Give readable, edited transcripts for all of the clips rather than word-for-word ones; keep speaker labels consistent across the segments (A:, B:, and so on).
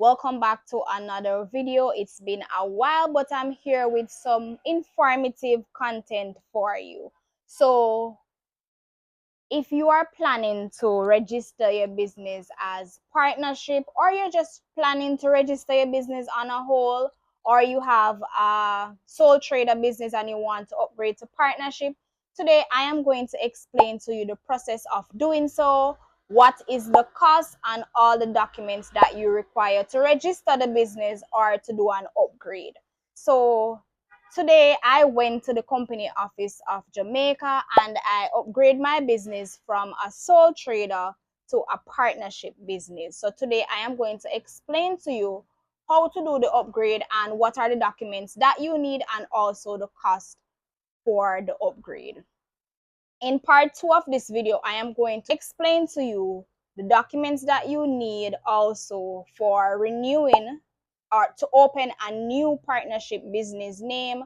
A: Welcome back to another video. It's been a while, but I'm here with some informative content for you. So if you are planning to register your business as partnership, or you're just planning to register your business on a whole, or you have a sole trader business and you want to upgrade to partnership, today I am going to explain to you the process of doing so, what is the cost, and all the documents that you require to register the business or to do an upgrade. So today, I went to the Company Office of Jamaica and I upgrade my business from a sole trader to a partnership business. So today, I am going to explain to you how to do the upgrade and what are the documents that you need and also the cost for the upgrade. In part 2 of this video, I am going to explain to you the documents that you need also for renewing or to open a new partnership business name,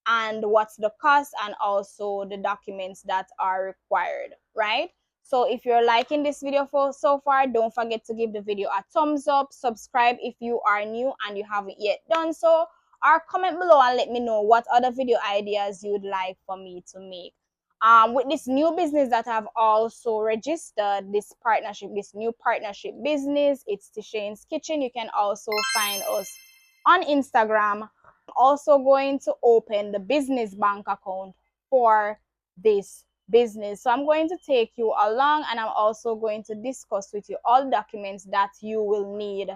A: and what's the cost and also the documents that are required, right? So if you're liking this video so far, don't forget to give the video a thumbs up, subscribe if you are new and you haven't yet done so, or comment below and let me know what other video ideas you'd like for me to make. With this new business that I've also registered, this new partnership business, it's Tishane's Kitchen. You can also find us on Instagram. I'm also going to open the business bank account for this business. So I'm going to take you along and I'm also going to discuss with you all documents that you will need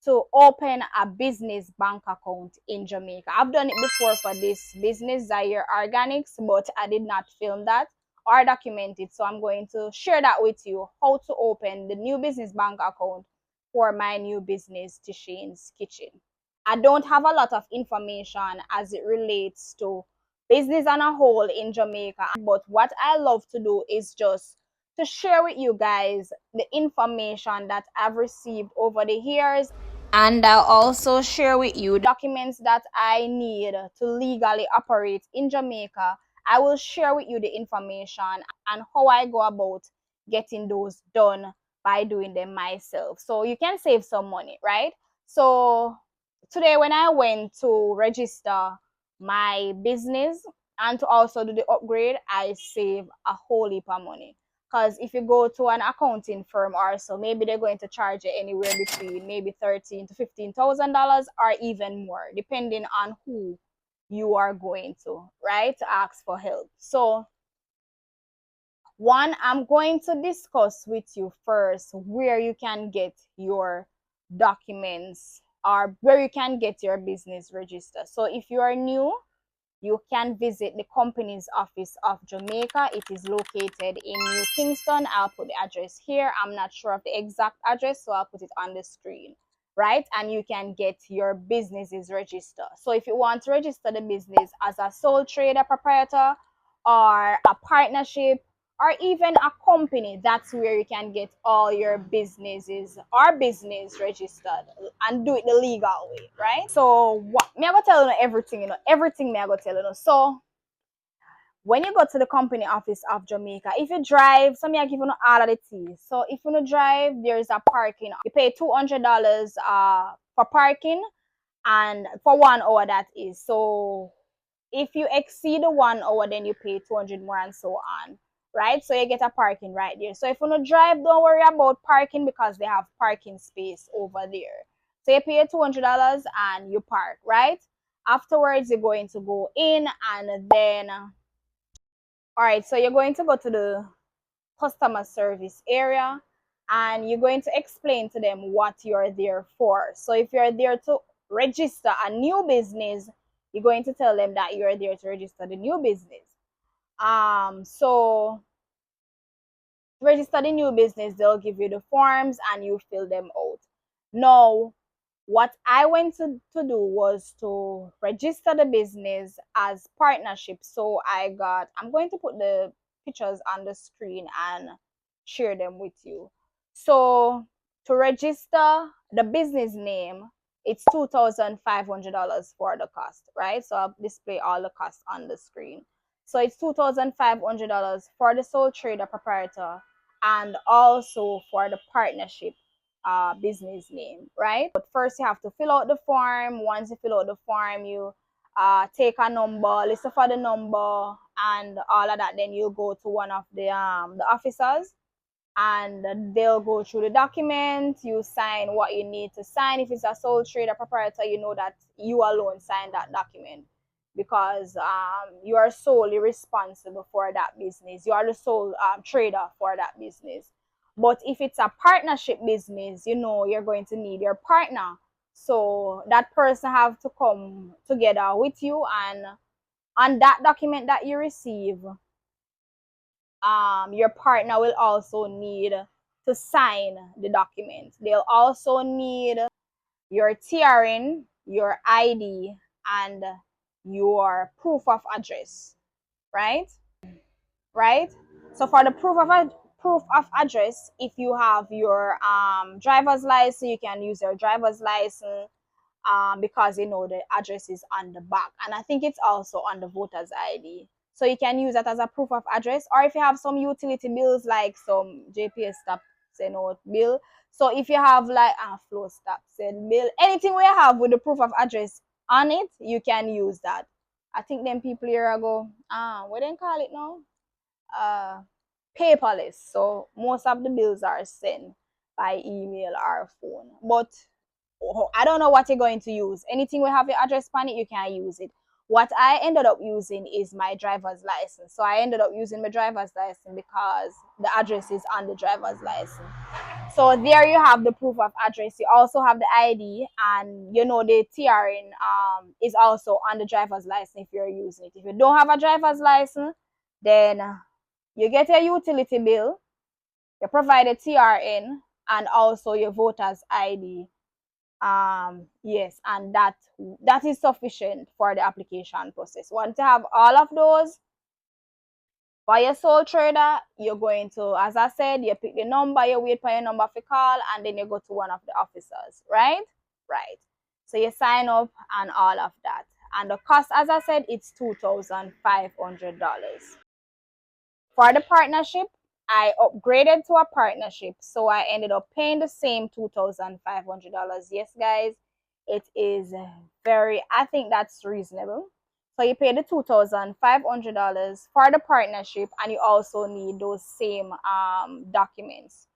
A: to open a business bank account in Jamaica. I've done it before for this business, Zaire Organics, but I did not film that or document it. So I'm going to share that with you, how to open the new business bank account for my new business, Tishane's Kitchen. I don't have a lot of information as it relates to business on a whole in Jamaica, but what I love to do is just to share with you guys the information that I've received over the years, and I'll also share with you documents that I need to legally operate in Jamaica. I will share with you the information and how I go about getting those done by doing them myself. So you can save some money, right? So today when I went to register my business and to also do the upgrade, I save a whole heap of money. Because if you go to an accounting firm or so, maybe they're going to charge you anywhere between maybe $13,000 to $15,000 or even more, depending on who you are going to, right? To ask for help. So one, I'm going to discuss with you first where you can get your documents or where you can get your business registered. So if you are new, you can visit the Companies Office of Jamaica. It is located in New Kingston. I'll put the address here. I'm not sure of the exact address, so I'll put it on the screen, right? And you can get your businesses registered. So if you want to register the business as a sole trader proprietor or a partnership or even a company, that's where you can get all your businesses or business registered and do it the legal way, right? So what me I go tell you everything, everything me I go tell you. So when you go to the Company Office of Jamaica, if you drive, so me I give you all of the tea. So if you don't drive, there's a parking. You pay $200 for parking, and for 1 hour that is. So if you exceed the 1 hour, then you pay 200 more and so on, right? So you get a parking right there. So if you don't drive, don't worry about parking because they have parking space over there. So you pay $200 and you park, right? Afterwards, you're going to go in and then, all right, so you're going to go to the customer service area and you're going to explain to them what you're there for. So if you're there to register a new business, you're going to tell them that you're there to register the new business. So to register the new business, they'll give you the forms and you fill them out. Now, what I went to do was to register the business as partnership. So I'm going to put the pictures on the screen and share them with you. So to register the business name, it's $2,500 for the cost, right? So I'll display all the costs on the screen. So it's $2,500 for the sole trader proprietor and also for the partnership business name, right? But first you have to fill out the form. Once you fill out the form, you take a number, listen for the number and all of that. Then you go to one of the officers, and they'll go through the document. You sign what you need to sign. If it's a sole trader proprietor, you know that you alone sign that document, because you are solely responsible for that business. You are the sole trader for that business. But if it's a partnership business, you know you're going to need your partner. So that person have to come together with you, and on that document that you receive, your partner will also need to sign the document. They'll also need your TRN, your ID, and your proof of address, right? Right? So for the proof of address, if you have your driver's license, you can use your driver's license, because you know the address is on the back, and I think it's also on the voter's ID. So you can use that as a proof of address, or if you have some utility bills like some JPS stop bill. So if you have like flow stop bill, anything we have with the proof of address on it, you can use that. I think them people here ago, what they call it now? Paperless. So most of the bills are sent by email or phone. But I don't know what you're going to use. Anything we have your address on it, you can use it. What I ended up using is my driver's license. So I ended up using my driver's license because the address is on the driver's license. So there you have the proof of address. You also have the ID, and you know the TRN is also on the driver's license if you're using it. If you don't have a driver's license, then you get a utility bill, you provide a TRN, and also your voter's ID. Yes, and that is sufficient for the application process. Once you have all of those, for your sole trader, you're going to, as I said, you pick the number, you wait for your number for call, and then you go to one of the officers, right? Right. So you sign up and all of that. And the cost, as I said, it's $2,500. For the partnership, I upgraded to a partnership, so I ended up paying the same $2,500. Yes, guys, it is I think that's reasonable. So you pay the $2,500 for the partnership, and you also need those same documents: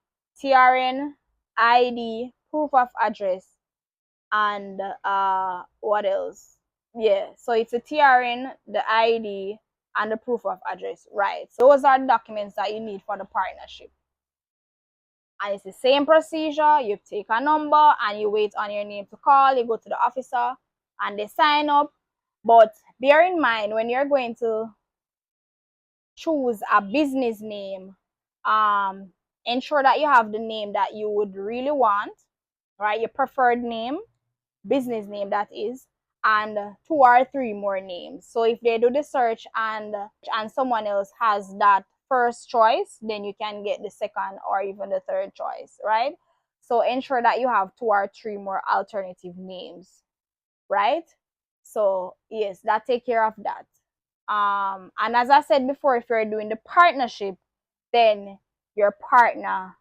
A: TRN, ID, proof of address, and what else? Yeah, so it's a TRN, the ID, and the proof of address, right? So those are the documents that you need for the partnership. And it's the same procedure. You take a number and you wait on your name to call. You go to the officer and they sign up. But bear in mind, when you're going to choose a business name, ensure that you have the name that you would really want, right? Your preferred name, business name that is, and 2 or 3 more names. So if they do the search and someone else has that first choice, then you can get the second or even the third choice, right? So ensure that you have 2 or 3 more alternative names, right? So yes, that take care of that. And as I said before, if you're doing the partnership, then your partner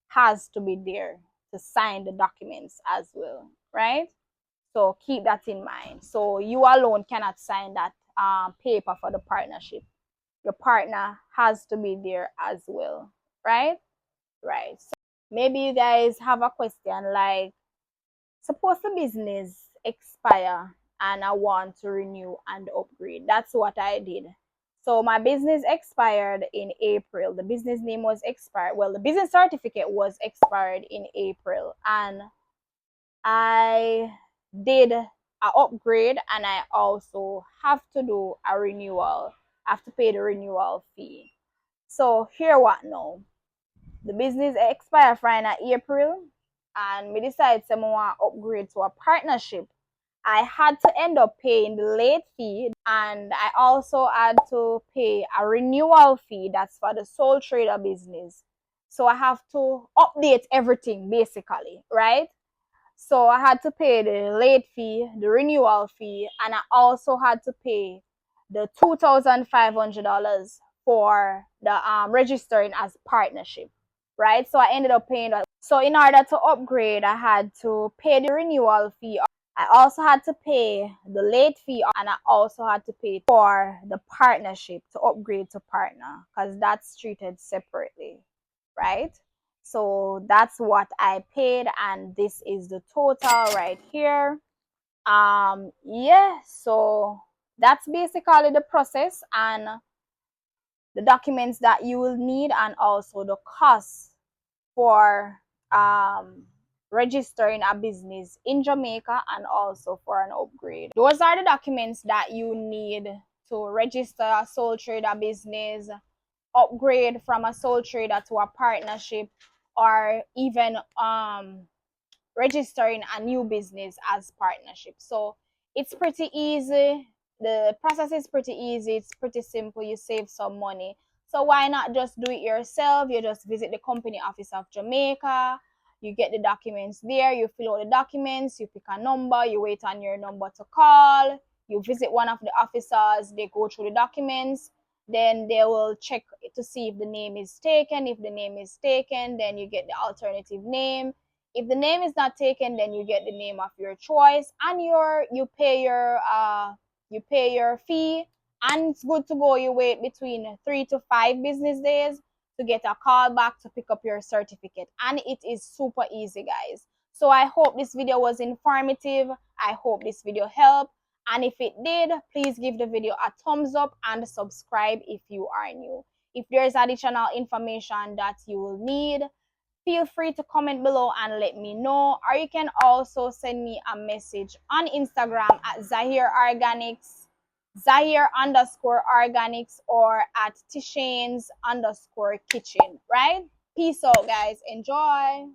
A: has to be there to sign the documents as well, right? So keep that in mind. So you alone cannot sign that paper for the partnership. Your partner has to be there as well, right? Right. So maybe you guys have a question like, suppose the business expire and I want to renew and upgrade. That's what I did. So my business expired in April. The business name was expired. Well, the business certificate was expired in April, and I did an upgrade, and I also have to do a renewal. I have to pay the renewal fee. So here what now? The business expired for in April, and me decide to want upgrade to a partnership. I had to end up paying the late fee, and I also had to pay a renewal fee. That's for the sole trader business. So I have to update everything basically, right? So I had to pay the late fee, the renewal fee, and I also had to pay the $2,500 for the registering as partnership, right? So I ended up paying that So in order to upgrade, I had to pay the renewal fee. I also had to pay the late fee, and I also had to pay for the partnership to upgrade to partner, because that's treated separately, right? So that's what I paid, and this is the total right here. Yeah, so that's basically the process and the documents that you will need, and also the cost for registering a business in Jamaica, and also for an upgrade. Those are the documents that you need to register a sole trader business, upgrade from a sole trader to a partnership, or even registering a new business as partnership. So it's pretty easy. The process is pretty easy. It's pretty simple. You save some money. So why not just do it yourself? You just visit the Company Office of Jamaica. You get the documents there. You fill out the documents. You pick a number. You wait on your number to call. You visit one of the officers. They go through the documents. Then they will check to see if the name is taken. If the name is taken, then you get the alternative name. If the name is not taken, then you get the name of your choice, and you pay your fee, and it's good to go. You wait between 3 to 5 business days to get a call back to pick up your certificate, and it is super easy, guys. So I hope this video was informative. I hope this video helped, and if it did, please give the video a thumbs up and subscribe if you are new. If there's additional information that you will need, feel free to comment below and let me know, or you can also send me a message on Instagram at Zahir_organics, or at Tishanes_kitchen, right? Peace out, guys. Enjoy.